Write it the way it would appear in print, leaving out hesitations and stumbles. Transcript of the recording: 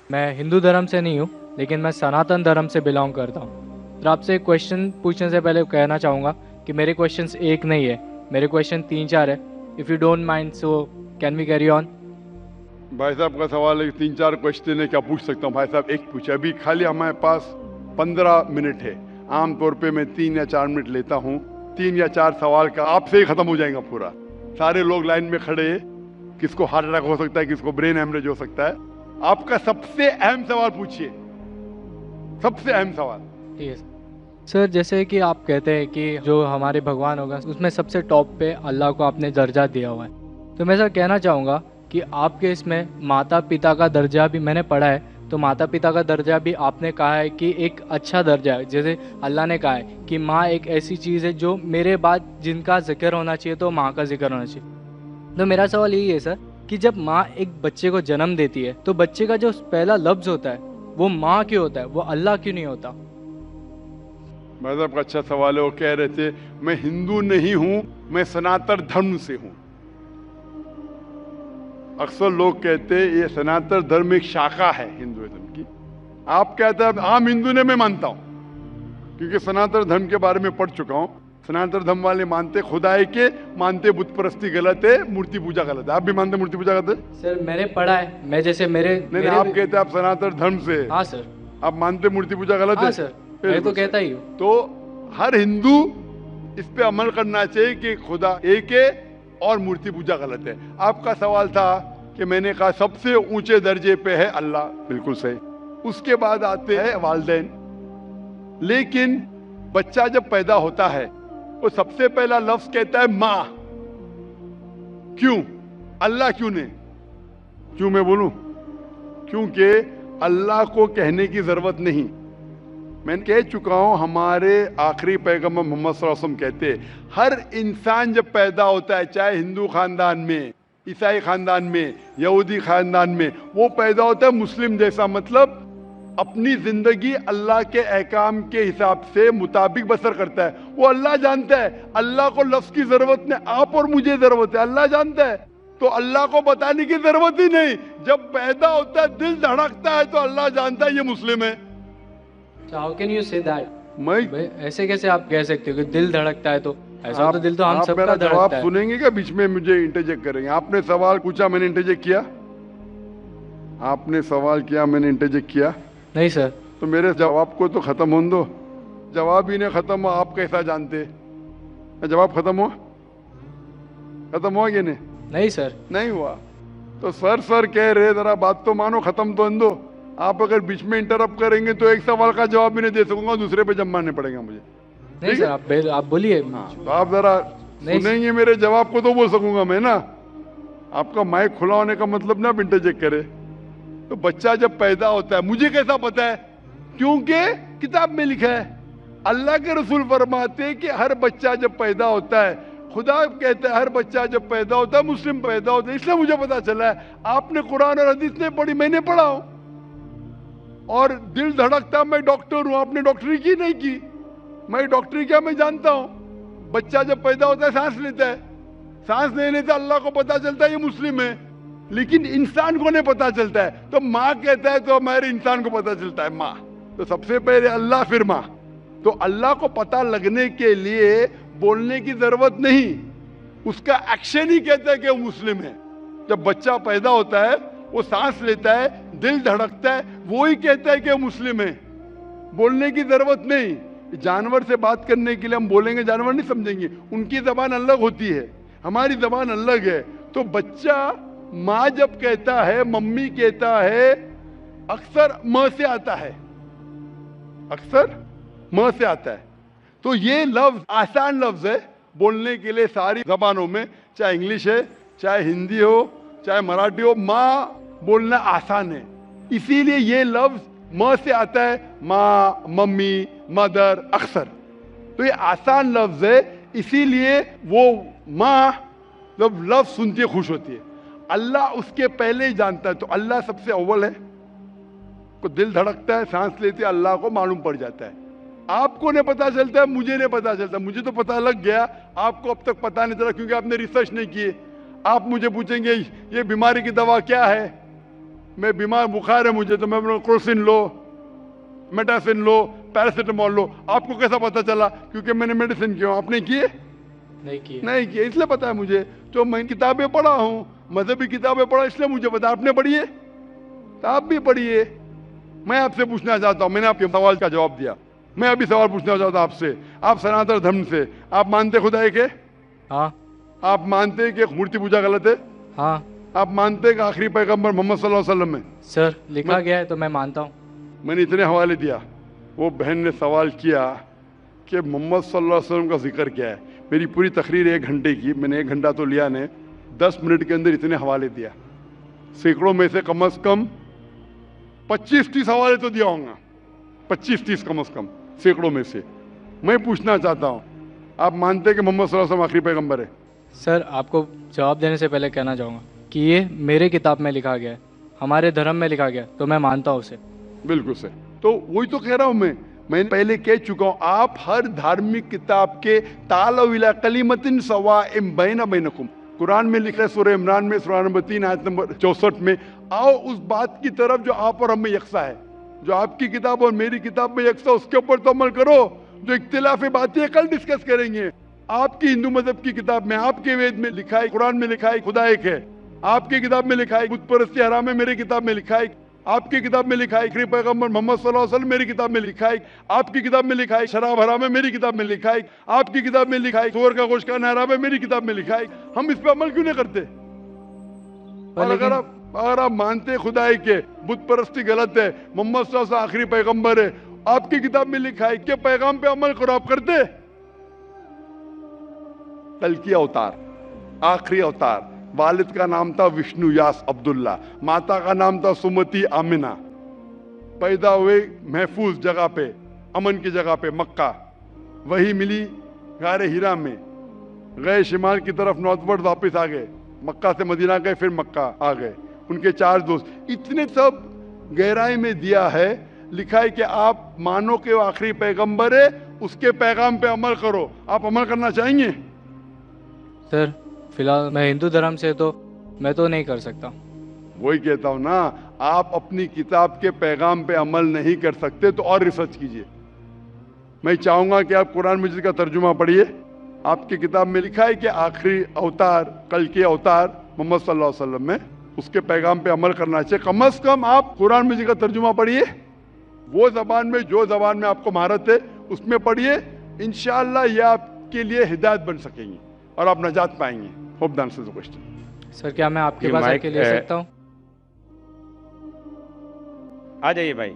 मैं हिंदू धर्म से नहीं हूँ, लेकिन मैं सनातन धर्म से बिलोंग करता हूँ। तो आपसे क्वेश्चन पूछने से पहले कहना चाहूँगा कि मेरे क्वेश्चंस एक नहीं है, मेरे क्वेश्चन 3-4 है। If you don't mind so can we carry on? भाई साहब का सवाल है, 3-4 क्वेश्चन है, क्या पूछ सकता हूँ? भाई साहब एक पूछे, अभी खाली हमारे पास 15 मिनट है। आमतौर पे मैं 3 या 4 मिनट लेता हूँ। 3 या 4 सवाल का आपसे ही खत्म हो जाएगा पूरा। सारे लोग लाइन में खड़े हैं, किसको हार्ट अटैक हो सकता है, किसको ब्रेन हेमरेज हो सकता है। आपका सबसे अहम सवाल पूछिए, सबसे अहम सवाल। ठीक है सर, जैसे कि आप कहते हैं कि जो हमारे भगवान होगा उसमें सबसे टॉप पे अल्लाह को आपने दर्जा दिया हुआ है। तो मैं सर कहना चाहूँगा कि आपके इसमें माता पिता का दर्जा भी मैंने पढ़ा है, तो माता पिता का दर्जा भी आपने कहा है कि एक अच्छा दर्जा है। जैसे अल्लाह ने कहा है कि माँ एक ऐसी चीज़ है जो मेरे बाद जिनका जिक्र होना चाहिए तो माँ का जिक्र होना चाहिए। तो मेरा सवाल यही है सर कि जब माँ एक बच्चे को जन्म देती है तो बच्चे का जो पहला लफ्ज़ होता है वो माँ क्यों होता है, वो अल्लाह क्यों नहीं होता? मतलब का अच्छा सवाल है। वो कह रहे थे मैं हिंदू नहीं हूं, मैं सनातन धर्म से हूं। अक्सर लोग कहते हैं ये सनातन धर्म एक शाखा है हिंदुइज्म की। आप कहते हैं आम हिंदू ने, मैं मानता हूं, क्योंकि सनातन धर्म के बारे में पढ़ चुका हूं। सनातन धर्म वाले मानते खुदा एक के, मानते बुत परस्ती गलत है, मूर्ति पूजा गलत है। आप भी मानते मूर्ति पूजा गलत है? सर मैंने पढ़ा है, मैं जैसे नहीं, आप कहते हैं आप सनातन धर्म से। हाँ सर। आप मानते मूर्ति पूजा गलत है? हाँ सर, मैं तो कहता ही हूँ। तो हर हिंदू इस पे अमल करना चाहिए कि खुदा एक है और मूर्ति पूजा गलत है। आपका सवाल था कि मैंने कहा सबसे ऊंचे दर्जे पे है अल्लाह, बिल्कुल सही। उसके बाद आते हैं वालिदैन। लेकिन बच्चा जब पैदा होता है वो सबसे पहला लफ्ज कहता है माँ। क्यों? अल्लाह क्यों नहीं? क्यों मैं बोलूं? क्योंकि अल्लाह को कहने की जरूरत नहीं। मैं कह चुका हूं, हमारे आखिरी पैगंबर मोहम्मद सल्लल्लाहु अलैहि वसल्लम कहते हैं हर इंसान जब पैदा होता है, चाहे हिंदू खानदान में, ईसाई खानदान में, यहूदी खानदान में, वो पैदा होता है मुस्लिम जैसा। मतलब अपनी जिंदगी अल्लाह के अहकाम के हिसाब से मुताबिक बसर करता है। वो अल्लाह जानता है, अल्लाह को लफ्ज की जरूरत नहीं, आप और मुझे जरूरत है, अल्लाह जानता है। तो अल्लाह को बताने की जरूरत ही नहीं। जब पैदा होता है, दिल धड़कता है, तो अल्लाह जानता है ये मुस्लिम है। How can you say that? मैं ऐसे कैसे आप कह सकते हो कि दिल धड़कता है? तो ऐसा तो दिल तो हम सबका मेरा जवाब धड़कता है। सुनेंगे क्या? बीच में मुझे इंटरजेक्ट करेंगे? आपने सवाल पूछा, मैंने इंटरजेक्ट किया? आपने सवाल किया, मैंने इंटरजेक्ट किया? नहीं सर। तो मेरे जवाब को तो खत्म होने दो। जवाब ही नहीं खत्म हुआ, आप कैसा जानते? जवाब खत्म हुआ? खत्म हुआ कि नहीं? नहीं सर। नहीं हुआ। तो सर कह रहे, जरा बात तो मानो, खत्म तो होने दो। आप अगर बीच में इंटरप्ट करेंगे तो एक सवाल का जवाब भी नहीं दे सकूंगा, दूसरे पे जब मानने पड़ेगा मुझे। नहीं सर, आप बोलिए। हाँ, तो आप जरा सुनेंगे मेरे जवाब को तो बोल सकूंगा मैं ना। आपका माइक खुला होने का मतलब ना आप इंटरजेक्ट करे। तो बच्चा जब पैदा होता है, मुझे कैसा पता है? क्योंकि किताब में लिखा है। अल्लाह के रसूल फरमाते हैं कि हर बच्चा जब पैदा होता है, खुदा कहता है हर बच्चा जब पैदा होता है मुस्लिम पैदा होता है। इसलिए मुझे पता चला है। आपने कुरान और हदीस नहीं पढ़ी, मैंने पढ़ा हूं। और दिल धड़कता, मैं डॉक्टर हूं, आपने डॉक्टरी की नहीं की। मैं डॉक्टरी क्या, मैं जानता हूं। बच्चा जब पैदा होता है सांस लेता है, सांस लेने से अल्लाह को पता चलता है ये मुस्लिम है, लेकिन इंसान को नहीं पता चलता है। तो माँ कहता है तो हमारे इंसान को पता चलता है माँ। तो सबसे पहले अल्लाह, फिर माँ। तो अल्लाह को पता लगने के लिए बोलने की जरूरत नहीं, उसका एक्शन ही कहता है कि वो मुस्लिम है। जब बच्चा पैदा होता है, वो सांस लेता है, दिल धड़कता है, वो ही कहता है कि वो मुस्लिम है। बोलने की जरूरत नहीं। जानवर से बात करने के लिए हम बोलेंगे, जानवर नहीं समझेंगे, उनकी जबान अलग होती है, हमारी जबान अलग है। तो बच्चा माँ जब कहता है, मम्मी कहता है, अक्सर म से आता है, अक्सर म से आता है। तो ये लफ्ज आसान लफ्ज है बोलने के लिए सारी जबानों में, चाहे इंग्लिश है, चाहे हिंदी हो, चाहे मराठी हो, माँ बोलना आसान है। इसीलिए ये लफ्ज म से आता है, माँ, मम्मी, मदर, अक्सर। तो ये आसान लफ्ज है, इसीलिए वो माँ जब लफ्ज सुनती है खुश होती है। अल्लाह उसके पहले ही जानता है। तो अल्लाह सबसे अव्वल है। को दिल धड़कता है, सांस लेते है, अल्लाह को मालूम पड़ जाता है। आपको नहीं पता चलता है, मुझे नहीं पता चलता। मुझे तो पता लग गया, आपको अब तक पता नहीं चला क्योंकि आपने रिसर्च नहीं किए। आप मुझे पूछेंगे ये बीमारी की दवा क्या है, मैं बीमार, बुखार है मुझे, तो मैं बोलूँ क्रोसिन लो, मेटासिन लो, पैरासिटामोल लो। आपको कैसा पता चला? क्योंकि मैंने मेडिसिन किया। आपने किए? नहीं किए, इसलिए पता है मुझे। तो मैं किताबें पढ़ा हूँ, मजहबी किताबें पढ़ा, इसलिए मुझे पता। आपने पढ़ी है तो आप भी पढ़िए। मैं आपसे पूछना चाहता हूँ, मैंने आपके सवाल का जवाब दिया, मैं अभी सवाल पूछना चाहता हूँ आपसे। आप सनातन धर्म से, आप मानते खुदा एक है? हाँ। आप मानते हैं कि मूर्ति पूजा गलत है? हाँ। आप मानते हैं कि आखिरी पैगंबर मोहम्मद सल्लल्लाहु अलैहि वसल्लम है? सर लिखा गया है तो मैं मानता हूँ। मैंने इतने हवाले दिया। वो बहन ने सवाल किया कि मोहम्मद सल्लल्लाहु अलैहि वसल्लम का जिक्र क्या है। मेरी पूरी तकरीर 1 घंटे की, मैंने 1 घंटा तो लिया ने, 10 मिनट के अंदर इतने हवाले दिया। सैकड़ों में से कम 25-30 हवाले तो दिया होगा, 25-30 कम से कम, सैकड़ों में से। मैं पूछना चाहता हूँ, आप मानते हैं कि मोहम्मद सल्लल्लाहु अलैहि वसल्लम आखिरी पैगंबर है? सर आपको जवाब देने से पहले कहना चाहूँगा कि ये मेरे किताब में लिखा गया है, हमारे धर्म में लिखा गया, तो मैं मानता हूँ उसे। बिल्कुल सर। तो वही तो कह रहा हूँ मैं पहले कह चुका हूँ, आप हर धार्मिक किताब के तालो इला कलिमतिन सवाइम बैना बैनकुम, कुरान में लिखा है सूरह इमरान में सूरह नंबर 3 आयत नंबर 64 में, आओ उस बात की तरफ जो आप और हम में यकसा है। जो आपकी किताब और मेरी किताब में यकसा, उसके ऊपर तो अमल करो। जो इख्तिलाफी बातें कल डिस्कस करेंगे। आपकी हिंदू मजहब की किताब में, आपके वेद में लिखा है, कुरान में लिखा है खुदा एक है। आपकी किताब में लिखा है बुत परस्ती हराम है, मेरी किताब में लिखा है। आपकी किताब में लिखा है आखिरी पैगंबर मोहम्मद सल्लल्लाहु अलैहि वसल्लम, मेरी किताब में लिखा है। आपकी किताब में लिखा है शराब हराम है, मेरी किताब में लिखा है। आपकी किताब में लिखा है सूअर का गोश्त खाना हराम है, मेरी किताब में लिखा है। हम इस पर अमल क्यों नहीं करते? और अगर आप मानते हैं खुदा है कि बुत परस्ती गलत है, मोहम्मद सल्लल्लाहु अलैहि वसल्लम आखिरी पैगंबर है, आपकी किताब में लिखा है कि पैगाम पे अमल करो, आप करते? कल की अवतार, आखिरी अवतार, वालिद का नाम था विष्णु यास अब्दुल्ला, माता का नाम था सुमति आमिना। पैदा हुए महफूज जगह पे, अमन की जगह पे, मक्का। वही मिली गारे हीरा में, गए शिमाल की तरफ नॉर्थवर्ड, वापस आ गए, मक्का से मदीना गए, फिर मक्का आ गए। उनके 4 दोस्त, इतने सब गहराई में दिया है। लिखा है कि आप मानो कि वो आखिरी पैगंबर है, उसके पैगाम पे अमल करो। आप अमल करना चाहेंगे? सर फिलहाल मैं हिंदू धर्म से, तो मैं तो नहीं कर सकता। वही कहता हूं ना, आप अपनी किताब के पैगाम पे अमल नहीं कर सकते तो और रिसर्च कीजिए। मैं चाहूंगा कि आप कुरान मजीद का तर्जुमा पढ़िए। आपकी किताब में लिखा है कि आखिरी अवतार, कल के अवतार मोहम्मद सल्लल्लाहु अलैहि वसल्लम में, उसके पैगाम पे अमल करना चाहिए। कम से कम आप कुरान मजीद का तर्जुमा पढ़िए, वो जबान में, जो जबान में आपको महारत है उसमें पढ़िए। इंशाअल्लाह ये आपके लिए हिदायत बन सकेंगी और आप नजात पाएंगे। Hope the answer the question. Sir क्या मैं आपके पास आके ले सकता हूँ? आ जाइए भाई।